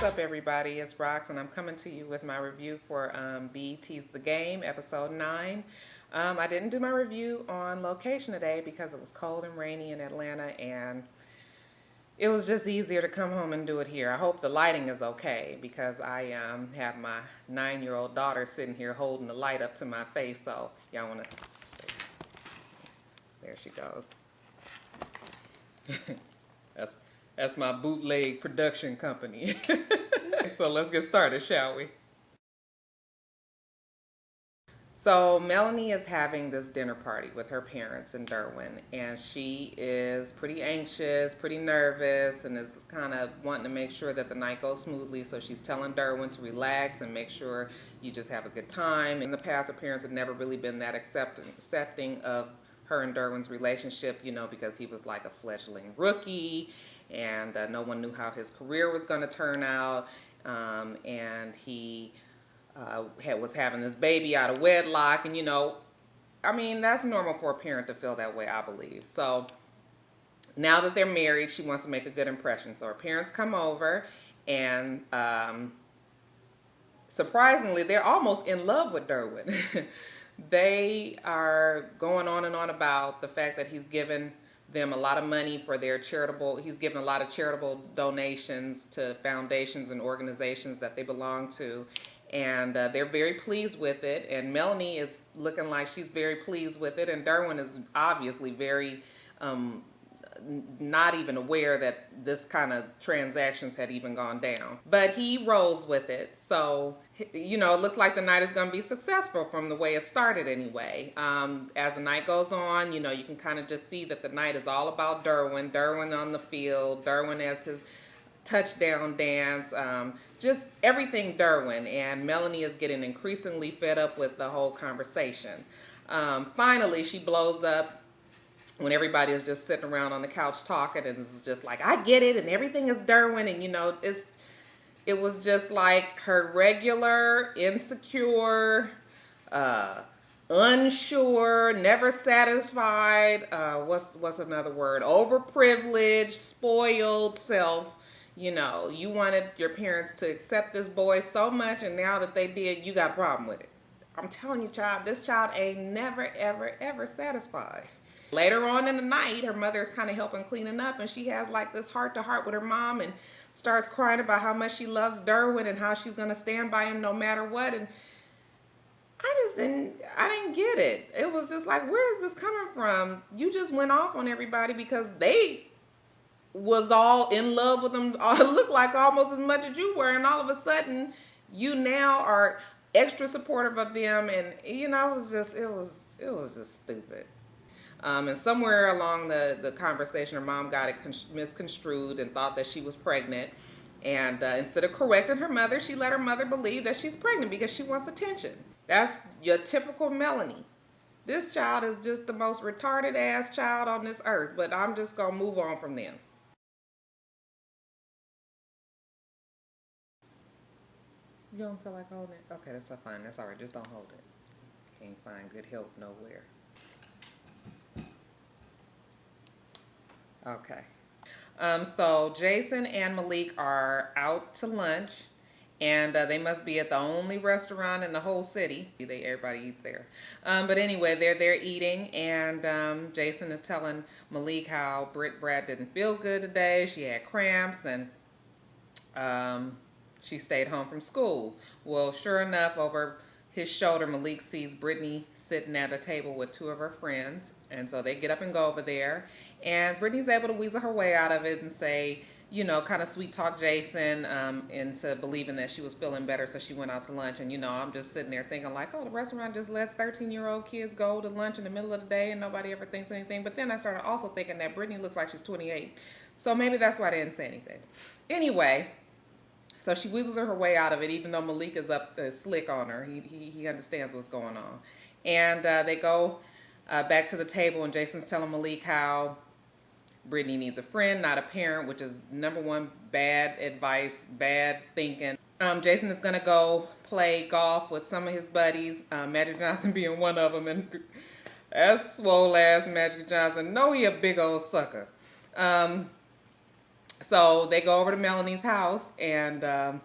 up, everybody? It's Rox, and I'm coming to you with my review for BET's The Game, episode 9. I didn't do my review on location today because it was cold and rainy in Atlanta, and it was just easier to come home and do it here. I hope the lighting is okay because I have my 9-year-old daughter sitting here holding the light up to my face, so y'all want to see. There she goes. That's my bootleg production company. So let's get started, shall we? So Melanie is having this dinner party with her parents in Derwin, and she is pretty anxious, pretty nervous, and is kind of wanting to make sure that the night goes smoothly. So she's telling Derwin to relax and make sure you just have a good time. In the past, her parents had never really been that accepting of her and Derwin's relationship, you know, because he was like a fledgling rookie, and no one knew how his career was going to turn out, and he was having this baby out of wedlock, and you know, I mean, that's normal for a parent to feel that way, I believe. So now that they're married, she wants to make a good impression. So her parents come over, and surprisingly, they're almost in love with Derwin. They are going on and on about the fact that he's given them a lot of money for their he's given a lot of charitable donations to foundations and organizations that they belong to. And they're very pleased with it. And Melanie is looking like she's very pleased with it. And Derwin is obviously very not even aware that this kind of transactions had even gone down. But he rolls with it. So, you know, it looks like the night is going to be successful from the way it started anyway. As the night goes on, you know, you can kind of just see that the night is all about Derwin. Derwin on the field. Derwin as his touchdown dance. Just everything Derwin. And Melanie is getting increasingly fed up with the whole conversation. Finally, she blows up when everybody is just sitting around on the couch talking, and it's just like, I get it, and everything is Derwin, and you know, it was just like her regular, insecure, unsure, never satisfied, what's another word, overprivileged, spoiled self. You know, you wanted your parents to accept this boy so much, and now that they did, you got a problem with it. I'm telling you, child, this child ain't never, ever, ever satisfied. Later on in the night, her mother is kind of helping cleaning up, and she has like this heart-to-heart with her mom and starts crying about how much she loves Derwin and how she's going to stand by him no matter what. And I didn't get it. It was just like, where is this coming from? You just went off on everybody because they was all in love with them. It looked like almost as much as you were, and all of a sudden, you now are extra supportive of them, and you know, it was just stupid. And somewhere along the conversation, her mom got it misconstrued and thought that she was pregnant. And instead of correcting her mother, she let her mother believe that she's pregnant because she wants attention. That's your typical Melanie. This child is just the most retarded ass child on this earth, but I'm just going to move on from them. You don't feel like holding it? Okay, that's fine. That's all right. Just don't hold it. Can't find good help nowhere. Okay. So Jason and Malik are out to lunch, and they must be at the only restaurant in the whole city. Everybody eats there. But anyway, they're there eating, and Jason is telling Malik how Brad didn't feel good today. She had cramps, and she stayed home from school. Well, sure enough, over his shoulder, Malik sees Brittany sitting at a table with two of her friends, and so they get up and go over there, and Brittany's able to weasel her way out of it and say, you know, kind of sweet talk Jason into believing that she was feeling better, so she went out to lunch. And you know, I'm just sitting there thinking like, oh, the restaurant just lets 13-year-old kids go to lunch in the middle of the day and nobody ever thinks anything. But then I started also thinking that Brittany looks like she's 28, so maybe that's why they didn't say anything. Anyway, so she weasels her way out of it, even though Malik is up slick on her. He understands what's going on. And they go back to the table, and Jason's telling Malik how Brittany needs a friend, not a parent, which is number one bad advice, bad thinking. Jason is going to go play golf with some of his buddies, Magic Johnson being one of them. And that swole ass Magic Johnson, know he a big old sucker. So they go over to Melanie's house, and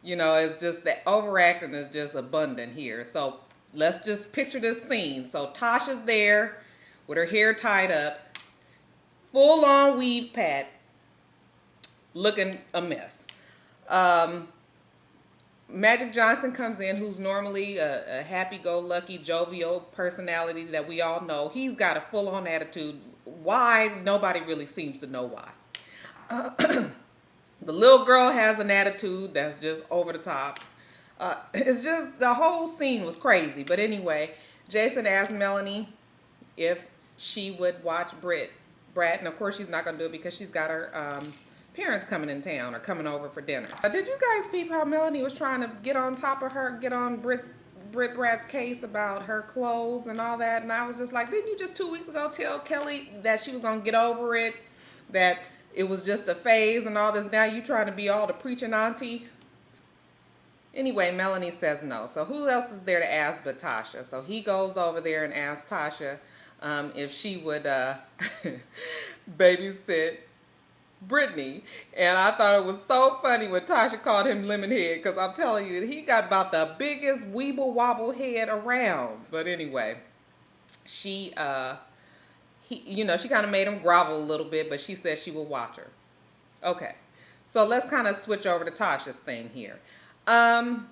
you know, it's just the overacting is just abundant here. So let's just picture this scene. So Tasha's there with her hair tied up, full on weave pat, looking a mess. Magic Johnson comes in, who's normally a happy-go-lucky, jovial personality that we all know. He's got a full-on attitude. Why? Nobody really seems to know why. The little girl has an attitude that's just over the top. It's just, the whole scene was crazy. But anyway, Jason asked Melanie if she would watch Brat, and of course she's not going to do it because she's got her parents coming in town or coming over for dinner. Did you guys peep how Melanie was trying to get on top of her, get on Brit Brat's case about her clothes and all that? And I was just like, didn't you just 2 weeks ago tell Kelly that she was going to get over it, that it was just a phase and all this? Now you trying to be all the preaching auntie? Anyway, Melanie says no. So who else is there to ask but Tasha? So he goes over there and asks Tasha if she would babysit Brittany. And I thought it was so funny when Tasha called him Lemonhead, because I'm telling you, he got about the biggest weeble wobble head around. But anyway, she you know, she kind of made him grovel a little bit, but she said she will watch her. Okay, so let's kind of switch over to Tasha's thing here. So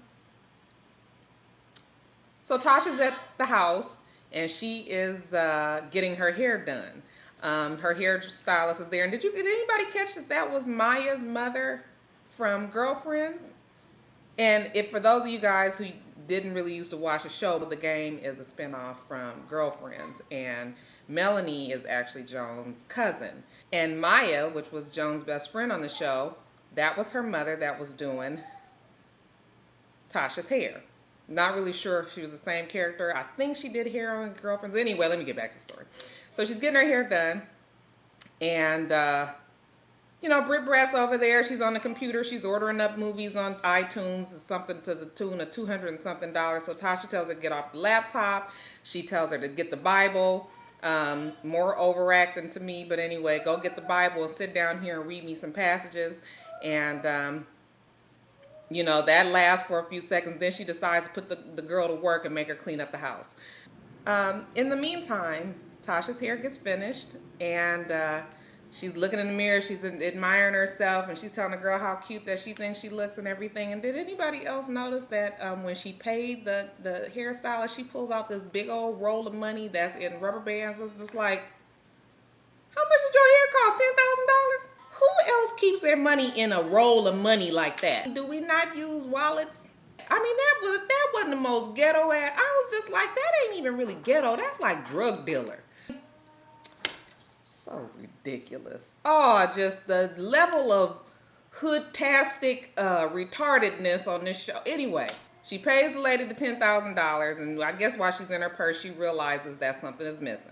Tasha's at the house, and she is getting her hair done. Her hairstylist is there. And did anybody catch that was Maya's mother from Girlfriends? And if for those of you guys who didn't really used to watch the show, The Game is a spinoff from Girlfriends, and Melanie is actually Joan's cousin. And Maya, which was Joan's best friend on the show, that was her mother that was doing Tasha's hair. Not really sure if she was the same character. I think she did hair on Girlfriends. Anyway, let me get back to the story. So she's getting her hair done, and you know, Brat's over there. She's on the computer. She's ordering up movies on iTunes, something to the tune of $200 and something. So Tasha tells her to get off the laptop. She tells her to get the Bible. More overacting to me, but anyway, go get the Bible and sit down here and read me some passages. And you know, that lasts for a few seconds. Then she decides to put the girl to work and make her clean up the house. In the meantime, Tasha's hair gets finished, and she's looking in the mirror. She's admiring herself, and she's telling the girl how cute that she thinks she looks and everything. And did anybody else notice that when she paid the hairstylist, she pulls out this big old roll of money that's in rubber bands? It's just like, how much did your hair cost? $10,000? Who else keeps their money in a roll of money like that? Do we not use wallets? I mean, that wasn't the most ghetto ad. I was just like, that ain't even really ghetto. That's like drug dealer. So ridiculous. Oh, just the level of hood-tastic retardedness on this show. Anyway, she pays the lady the $10,000, and I guess while she's in her purse, she realizes that something is missing.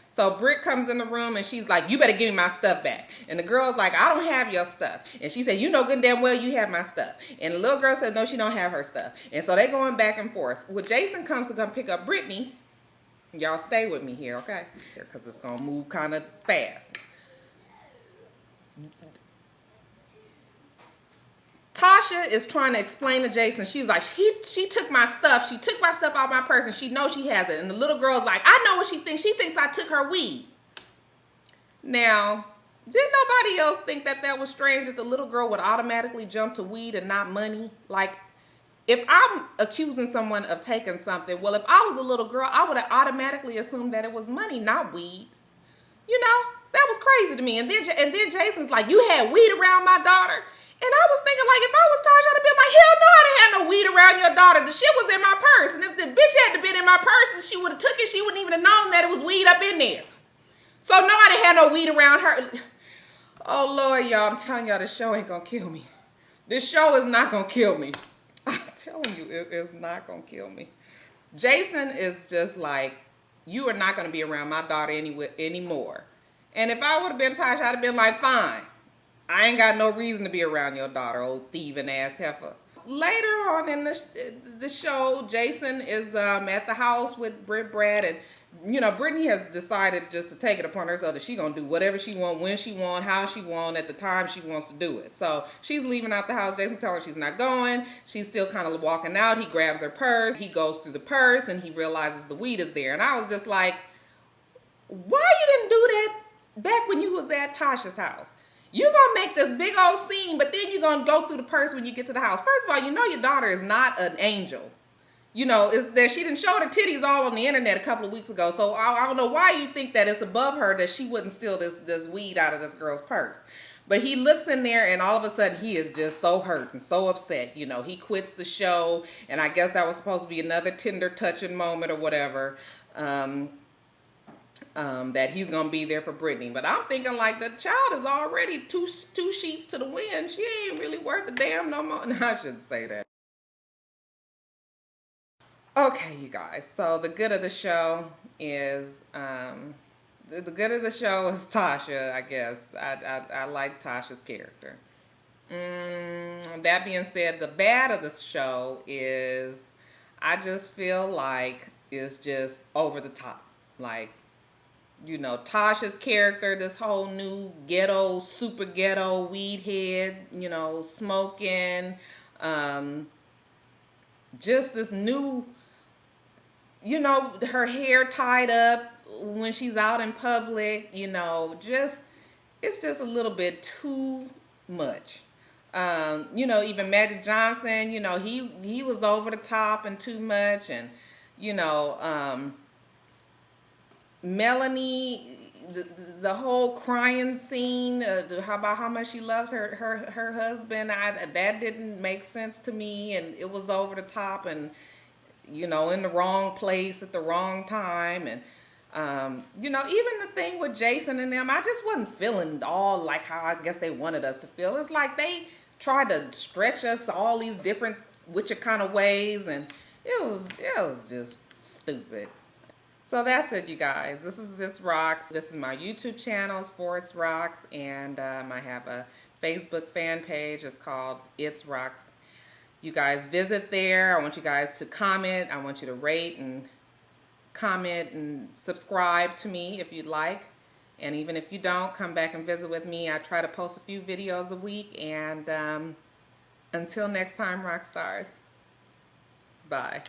So Britt comes in the room, and she's like, you better give me my stuff back. And the girl's like, I don't have your stuff. And she said, you know good and damn well you have my stuff. And the little girl said, no, she don't have her stuff. And so they're going back and forth. When Jason comes to come pick up Brittany, y'all stay with me here, okay? Because it's going to move kind of fast. Tasha is trying to explain to Jason. She's like, she took my stuff. She took my stuff out of my purse, and she knows she has it. And the little girl's like, I know what she thinks. She thinks I took her weed. Now, did nobody else think that was strange, that the little girl would automatically jump to weed and not money? Like, if I'm accusing someone of taking something, well, if I was a little girl, I would have automatically assumed that it was money, not weed. You know, that was crazy to me. And then Jason's like, you had weed around my daughter? And I was thinking, like, if I was Tasha, I'd have been like, hell no, I didn't have no weed around your daughter. The shit was in my purse. And if the bitch had been in my purse and she would have took it, she wouldn't even have known that it was weed up in there. So no, I didn't have no weed around her. Oh, Lord, y'all, I'm telling y'all, this show ain't going to kill me. This show is not going to kill me. I'm telling you, it is not going to kill me. Jason is just like, you are not going to be around my daughter anymore. And if I would have been Tasha, I'd have been like, fine. I ain't got no reason to be around your daughter, old thieving ass heifer. Later on in the show, Jason is at the house with Brat, and you know, Brittany has decided just to take it upon herself that she's going to do whatever she want, when she want, how she want, at the time she wants to do it. So she's leaving out the house. Jason tells her she's not going. She's still kind of walking out. He grabs her purse. He goes through the purse and he realizes the weed is there. And I was just like, why you didn't do that back when you was at Tasha's house? You're going to make this big old scene, but then you're going to go through the purse when you get to the house. First of all, you know your daughter is not an angel. You know, is that she didn't show her titties all on the internet a couple of weeks ago. So I don't know why you think that it's above her that she wouldn't steal this weed out of this girl's purse. But he looks in there and all of a sudden he is just so hurt and so upset. You know, he quits the show, and I guess that was supposed to be another tender touching moment or whatever. That he's gonna be there for Brittany. But I'm thinking like the child is already two sheets to the wind. She ain't really worth a damn no more. No, I shouldn't say that. Okay, you guys. So the good of the show is the good of the show is Tasha. I guess I like Tasha's character. That being said, the bad of the show is I just feel like it's just over the top. Like, you know, Tasha's character, this whole new ghetto, super ghetto weed head, you know, smoking, just this new, you know, her hair tied up when she's out in public, you know, just, it's just a little bit too much. You know, even Magic Johnson, you know, he was over the top and too much. And, you know, Melanie, the whole crying scene, about how much she loves her husband, that didn't make sense to me, and it was over the top and, you know, in the wrong place at the wrong time. And, you know, even the thing with Jason and them, I just wasn't feeling all like how I guess they wanted us to feel. It's like they tried to stretch us all these different witcher kind of ways, and it was just stupid. So that's it, you guys. This is itsrox. This is my YouTube channel, it's for itsrox, and I have a Facebook fan page. It's called itsrox. You guys visit there. I want you guys to comment. I want you to rate and comment and subscribe to me if you'd like. And even if you don't, come back and visit with me. I try to post a few videos a week. And until next time, rock stars. Bye.